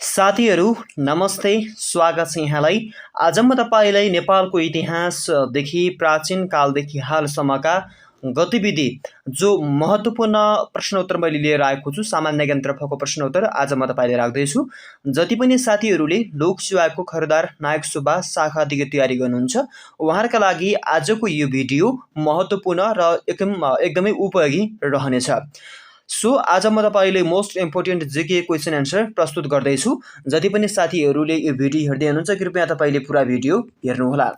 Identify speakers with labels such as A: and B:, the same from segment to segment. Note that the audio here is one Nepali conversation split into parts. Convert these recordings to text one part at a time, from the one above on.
A: साथीहरू नमस्ते, स्वागत छ यहाँलाई। आज म तपाईँलाई नेपालको इतिहासदेखि प्राचीन कालदेखि हालसम्मका गतिविधि जो महत्त्वपूर्ण प्रश्नोत्तर मैले लिएर आएको छु, सामान्य ज्ञानतर्फको प्रश्नोत्तर आज म तपाईँले राख्दैछु। जति पनि साथीहरूले लोकसेवाको खरिदार नायक सुब्बा शाखादेखि तयारी गर्नुहुन्छ, उहाँहरूका लागि आजको यो भिडियो महत्त्वपूर्ण र एकदमै उपयोगी रहनेछ। सो आज म तपाईँले most important GK question answer प्रस्तुत गर्दैछु। जति पनि साथीहरूले यो भिडियो हेर्दै हुनुहुन्छ, कृपया तपाईँले पुरा भिडियो हेर्नुहोला।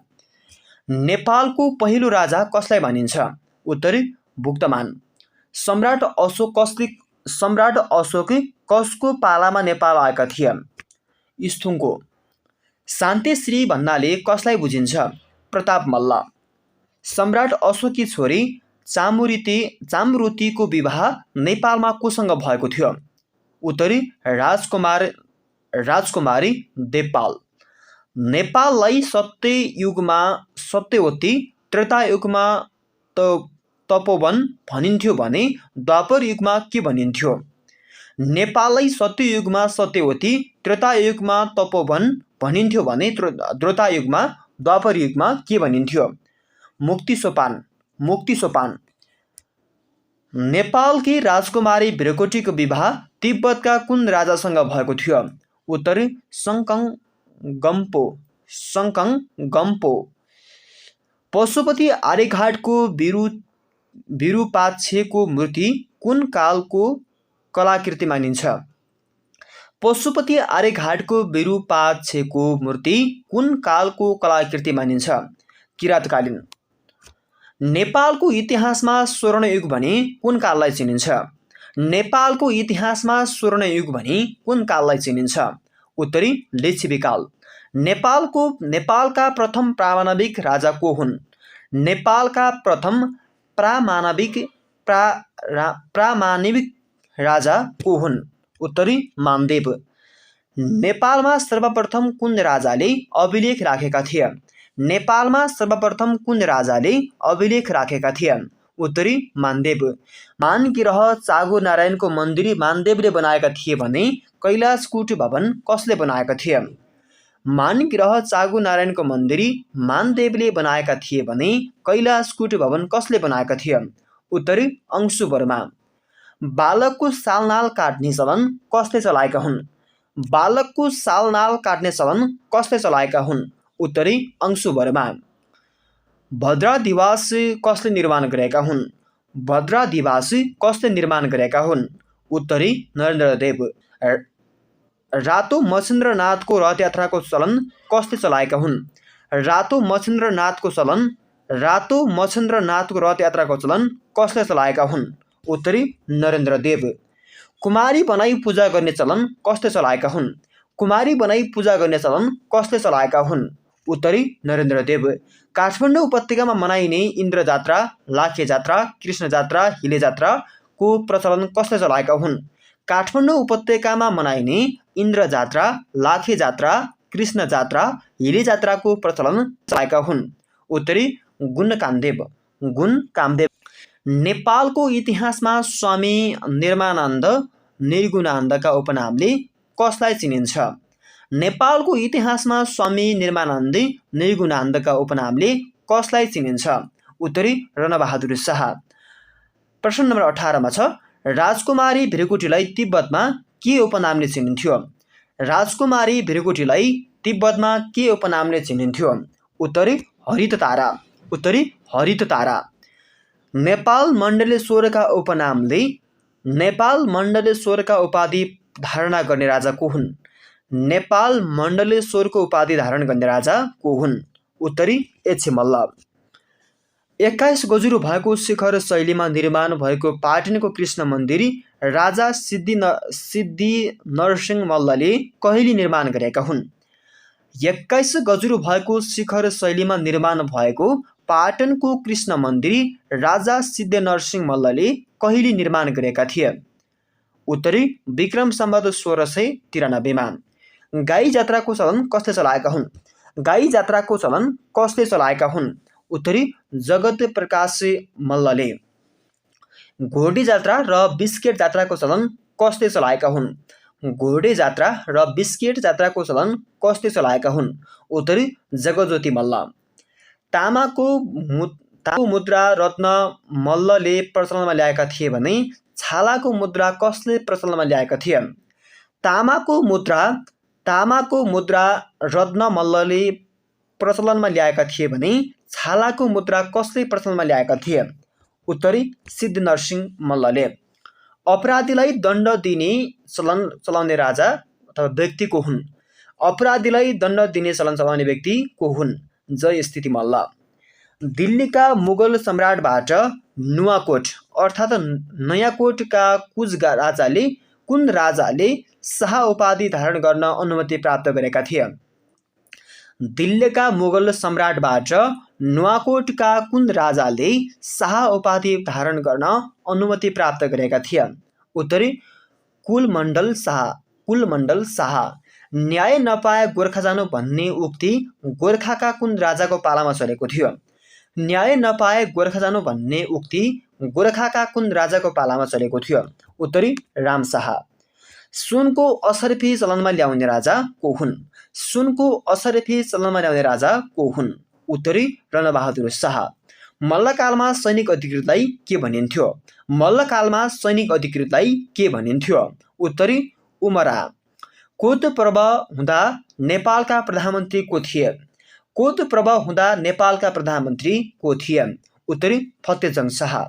A: नेपालको पहिलो राजा कसलाई भनिन्छ? उत्तर भुक्तमान। सम्राट अशोक कसको पालामा नेपाल आएका थिए? स्थुङको। शान्तिश्री भन्नाले कसलाई बुझिन्छ? प्रताप मल्ल। सम्राट अशोककी छोरी चामरुतीको विवाह नेपालमा कोसँग भएको थियो? उत्तरी राजकुमारी देवपाल। नेपाललाई सत्यवती, त्रेतायुगमा तपोवन भनिन्थ्यो भने द्वापर युगमा के भनिन्थ्यो? नेपाललाई सत्ययुगमा सत्यवती, त्रेतायुगमा तपोवन भनिन्थ्यो भने त्रेतायुगमा द्वापर युगमा के भनिन्थ्यो? मुक्ति सोपान। नेपालकी राजकुमारी भृकुटीको विवाह तिब्बतका कुन राजासँग भएको थियो? उत्तर सङ्कङ-गम्पो। पशुपति आर्यघाटको विरूपाक्षको मूर्ति कुन कालको कलाकृति मानिन्छ? पशुपति आर्यघाटको विरूपाक्षको मूर्ति कुन कालको कलाकृति मानिन्छ? किराँतकालीन। नेपालको इतिहासमा स्वर्णयुग भनी कुन काललाई चिनिन्छ? नेपालको इतिहासमा स्वर्णयुग भनी कुन काललाई चिनिन्छ? उत्तरी लिच्छवीकाल। नेपालका प्रथम प्रामाणिक राजा को हुन्? नेपालका प्रथम प्रामाणिक राजा को हुन्? उत्तरी मानदेव। नेपालमा सर्वप्रथम कुन राजाले अभिलेख राखेका थिए? नेपालमा सर्वप्रथम कुन राजाले अभिलेख राखेका थिए? उत्तरी मानदेव। मानगिरह चाँगुनारायणको मन्दिर मानदेवले बनाएका थिए भने कैलाशकूट भवन कसले बनाएका थिए? मानगिरह चाँगुनारायणको मन्दिर मानदेवले बनाएका थिए भने कैलाशकूट भवन कसले बनाएका थिए? उत्तरी अंशु वर्मा। बालकको सालनाल काट्ने चलन कसले चलाएका हुन्? बालकको सालनाल काट्ने चलन कसले चलाएका हुन्? उत्तरी अंशु वर्मा। भद्रादिवास कसले निर्माण गरेका हुन्? भद्रादिवास कसले निर्माण गरेका हुन्? उत्तरी नरेन्द्रदेव। रातो मच्छिन्द्रनाथको रथयात्राको चलन कसले चलाएका हुन्? रातो मच्छिन्द्रनाथको रथयात्राको चलन कसले चलाएका हुन्? उत्तरी नरेन्द्रदेव। कुमारी बनाई पूजा गर्ने चलन कसले चलाएका हुन्? कुमारी बनाई पूजा गर्ने चलन कसले चलाएका हुन्? उत्तरी नरेन्द्रदेव। काठमाडौँ उपत्यकामा मनाइने इन्द्र जात्रा, लाखे जात्रा, कृष्ण जात्रा, हिले जात्राको प्रचलन कसले चलाएका हुन्? काठमाडौँ उपत्यकामा मनाइने इन्द्र जात्रा, लाखे जात्रा, कृष्ण जात्रा, हिले जात्राको प्रचलन चलाएका हुन्? उत्तरी गुण कामदेव। नेपालको इतिहासमा स्वामी निर्मानन्द निर्गुणानन्दका उपनामले कसलाई चिनिन्छ? नेपालको इतिहासमा स्वामी निर्मानन्द निर्गुणानन्दका उपनामले कसलाई चिनिन्छ? उत्तरी रणबहादुर शाह। प्रश्न नम्बर 18 मा छ, राजकुमारी भृकुटीलाई तिब्बतमा के उपनामले चिनिन्थ्यो? राजकुमारी भृकुटीलाई तिब्बतमा के उपनामले चिनिन्थ्यो? उत्तरी हरित तारा। नेपाल मण्डलेश्वरका उपाधि धारणा गर्ने राजा को हुन्? नेपाल मण्डलेश्वरको उपाधि धारण गर्ने राजा को हुन्? उत्तरी एछे मल्ल। 21 गजुरो भएको शिखर शैलीमा निर्माण भएको पाटनको कृष्ण मन्दिर राजा सिद्धि नरसिंह मल्लले कहिले निर्माण गरेका हुन्? 21 गजुरो भएको शिखर शैलीमा निर्माण भएको पाटनको कृष्ण मन्दिर राजा सिद्धि नरसिंह मल्लले कहिले निर्माण गरेका थिए? उत्तरी विक्रम सम्वत 1693 मा। गाई जात्राको चलन कसले चलाएका हुन्? गाई जात्राको चलन कसले चलाएका हुन्? उत्तरी जगत प्रकाश मल्लले। घोडी जात्रा र बिस्केट जात्राको चलन कसले चलाएका हुन्? घोडे जात्रा र बिस्किट जात्राको चलन कसले चलाएका हुन्? उत्तरी जगज्योति मल्ल। तामाको मुद्रा रत्न मल्लले प्रचलनमा ल्याएका थिए भने छालाको मुद्रा कसले प्रचलनमा ल्याएका थिए? तामाको मुद्रा रत्न मल्लले प्रचलनमा ल्याएका थिए भने छालाको मुद्रा कसले प्रचलनमा ल्याएका थिए? उत्तरी सिद्धनरसिंह मल्लले। अपराधीलाई दण्ड दिने चलन चलाउने राजा अथवा व्यक्ति को हुन्? अपराधीलाई दण्ड दिने चलन चलाउने व्यक्ति को हुन्? जय स्थिति मल्ल। दिल्लीका मुगल सम्राटबाट नुवाकोट अर्थात् नयाँकोटका कुन राजाले शाह उपाधि धारण गर्न अनुमति प्राप्त गरेका थिए? दिल्लीका मुगल सम्राटबाट नुवाकोटका कुन राजाले शाह उपाधि धारण गर्न अनुमति प्राप्त गरेका थिए? उत्तरी कुलमण्डल शाह। न्याय नपाए गोर्खा जानु भन्ने उक्ति गोर्खाका कुन राजाको पालामा चलेको थियो? न्याय नपाए गोर्खा जानु भन्ने उक्ति गोर्खाका कुन राजाको पालामा चलेको थियो? उत्तरी रामशाह। सुनको असरफी चलनमा ल्याउने राजा को हुन्? सुनको असरफी चलनमा ल्याउने राजा को हुन्? उत्तरी रणबहादुर शाह। मल्लकालमा सैनिक अधिकृतलाई के भनिन्थ्यो? मल्लकालमा सैनिक अधिकृतलाई के भनिन्थ्यो? उत्तरी उमरा। कोत पर्व हुँदा नेपालका प्रधानमन्त्री को थिए? कोत पर्व हुँदा नेपालका प्रधानमन्त्री को थिए? उत्तरी फतेजंग शाह।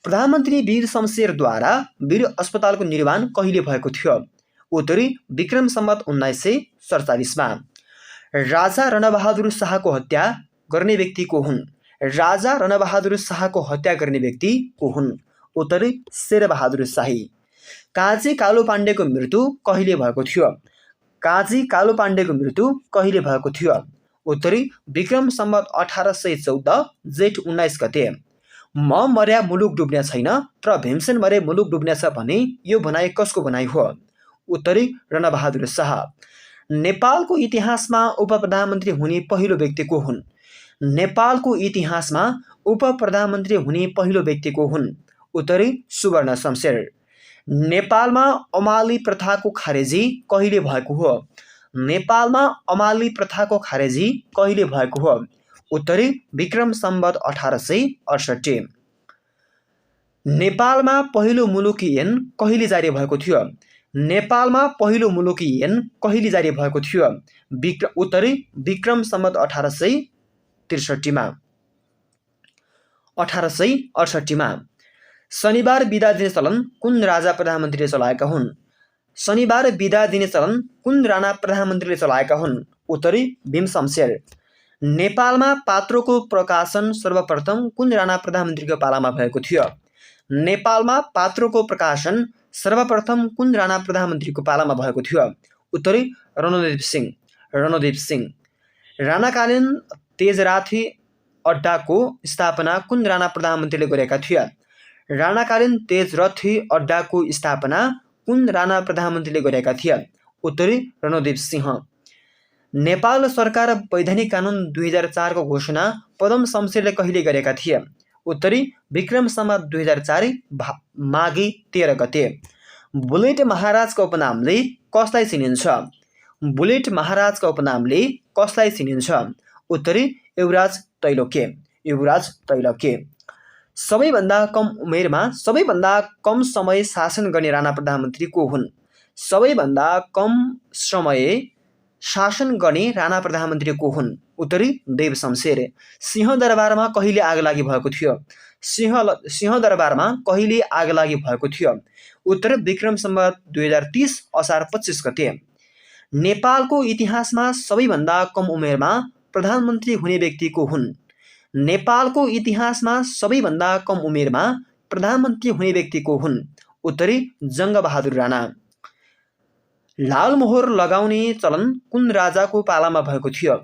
A: प्रधानमन्त्री वीर शमशेरद्वारा वीर अस्पतालको निर्माण कहिले भएको थियो? उत्तरी विक्रम सम्वत 1947 मा। राजा रणबहादुर शाहको हत्या गर्ने व्यक्ति को हुन्? राजा रणबहादुर शाहको हत्या गर्ने व्यक्ति को हुन्? उत्तरी शेरबहादुर शाही। काजी कालु पाण्डेको मृत्यु कहिले भएको थियो? काजी कालु पाण्डेको मृत्यु कहिले भएको थियो? उत्तरी विक्रम सम्वत 1814 जेठ 19 गते। म मर्या मुलुक डुब्ने छैन तर भीमसेन मरे मुलुक डुब्नेछ भने यो भनाइ कसको भनाइ हो? उत्तरी रणबहादुर शाह। नेपालको इतिहासमा उपप्रधानमन्त्री हुने पहिलो व्यक्ति को हुन्? नेपालको इतिहासमा उपप्रधानमन्त्री हुने पहिलो व्यक्ति को हुन्? उत्तरी सुवर्ण शमशेर। नेपालमा अमाली प्रथाको खारेजी कहिले भएको हो? नेपालमा अमाली प्रथाको खारेजी कहिले भएको हो? उत्तरी विक्रम सम्वत 1868। नेपालमा पहिलो मुलुकी ऐन कहिले जारी भएको थियो? नेपालमा पहिलो मुलुकी ऐन कहिले जारी भएको थियो? उत्तरी विक्रम सम्वत 1868 मा। 1868 मा। शनिबार बिदा दिने चलन कुन राजा प्रधानमन्त्रीले चलाएका हुन्? शनिबार बिदा दिने चलन कुन राणा प्रधानमन्त्रीले चलाएका हुन्? उत्तरी भीम शमशेर। नेपालमा पात्रोको प्रकाशन सर्वप्रथम कुन राणा प्रधानमन्त्रीको पालामा भएको थियो? नेपालमा पात्रोको प्रकाशन सर्वप्रथम कुन राणा प्रधानमन्त्रीको पालामा भएको थियो? उत्तरी रणदीप सिंह। राणाकालीन तेजराथी अड्डाको स्थापना कुन राणा प्रधानमन्त्रीले गरेका थिए? राणाकालीन तेजरथी अड्डाको स्थापना कुन राणा प्रधानमन्त्रीले गरेका थिए? उत्तरी रणदीप सिंह। नेपाल सरकार वैधानिक कानुन 2004 को घोषणा पदम शमशेरले कहिले गरेका थिए? उत्तरी विक्रम सम्वत 2004 माघी 13 गते। बुलेट महाराजका उपनामले कसलाई चिनिन्छ? बुलेट महाराजका उपनामले कसलाई चिनिन्छ? उत्तरी युवराज तैलके। सबैभन्दा कम उमेरमा सबैभन्दा कम समय शासन गर्ने राणा प्रधानमन्त्री को हुन्? सबैभन्दा कम समय शासन गर्ने राणा प्रधानमन्त्री को हुन्? उत्तरी देव शमशेर। सिंहदरबारमा कहिले आगलागी भएको थियो? सिंहदरबारमा कहिले आगलागी भएको थियो? उत्तर विक्रम सम्वत 2030 असार 25 गते। नेपालको इतिहासमा सबैभन्दा कम उमेरमा प्रधानमन्त्री हुने व्यक्ति को हुन्? नेपालको इतिहासमा सबैभन्दा कम उमेरमा प्रधानमन्त्री हुने व्यक्ति को हुन्? उत्तरी जङ्गबहादुर राणा। लाल मोहर लगाउने चलन कुन राजाको पालामा भएको थियो?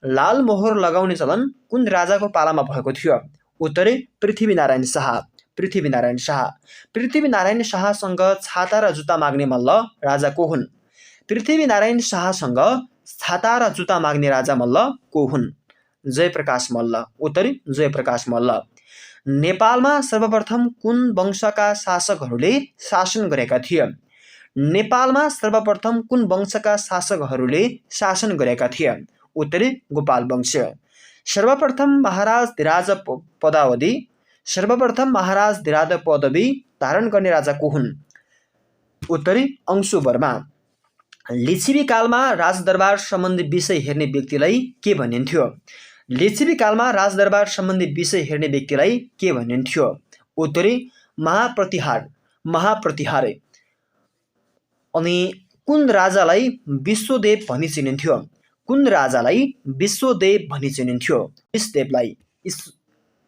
A: लाल मोहर लगाउने चलन कुन राजाको पालामा भएको थियो? उत्तरी पृथ्वीनारायण शाह। पृथ्वीनारायण शाहसँग छाता र जुत्ता माग्ने मल्ल राजा को हुन्? पृथ्वीनारायण शाहसँग छाता र जुत्ता माग्ने राजा मल्ल को हुन्? जयप्रकाश मल्ल। उत्तरी जयप्रकाश मल्ल। नेपालमा सर्वप्रथम कुन वंशका शासकहरूले शासन गरेका थिए? नेपालमा सर्वप्रथम कुन वंशका शासकहरूले शासन गरेका थिए? उत्तरी गोपाल वंश। सर्वप्रथम महाराज धिराज पदवी धारण गर्ने राजा को हुन्? उत्तरी अंशुवर्मा। लिच्छवी कालमा राजदरबार सम्बन्धी विषय हेर्ने व्यक्तिलाई के भनिन्थ्यो? लिच्छवी कालमा राजदरबार सम्बन्धी विषय हेर्ने व्यक्तिलाई के भनिन्थ्यो? उत्तरी महाप्रतिहार। अनि कुन राजालाई विश्वदेव भनी चिनिन्थ्यो? कुन राजालाई विश्वदेव भनी चिनिन्थ्यो? वृषदेवलाई।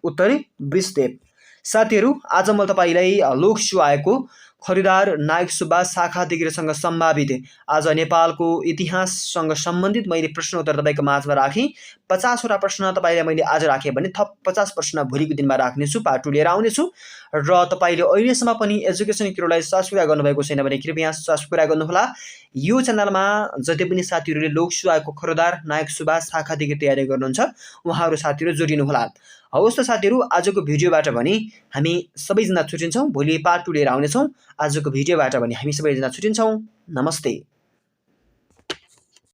A: उत्तरी वृषदेव। साथीहरू, आज म तपाईलाई लोक सुहाएको खरिदार नायक सुब्बा शाखा अधिकारीसँग सम्भावित आज नेपालको इतिहाससँग सम्बन्धित मैले प्रश्न उत्तर तपाईँको माझमा राखेँ। 50 वटा प्रश्न तपाईँलाई मैले आज राखेँ भने थप 50 प्रश्न भोलिको दिनमा राख्नेछु, पार्ट 2 लिएर आउनेछु। र तपाईँले अहिलेसम्म पनि एजुकेसन क्युरोलाई सब्सक्राइब गर्नुभएको छैन भने कृपया सब्सक्राइब गर्नुहोला। यो च्यानलमा जति पनि साथीहरूले लोक सुहाएको खरिदार नायक सुब्बा शाखा अधिकारी तयारी गर्नुहुन्छ उहाँहरू साथीहरू जोडिनुहोला। हवस् त साथीहरू, आजको भिडियोबाट भने हामी सबैजना छुट्टिन्छौँ। भोलि पार्ट 2 लिएर आउनेछौँ। आजको भिडियोबाट भने हामी सबैजना छुट्टिन्छौँ। नमस्ते।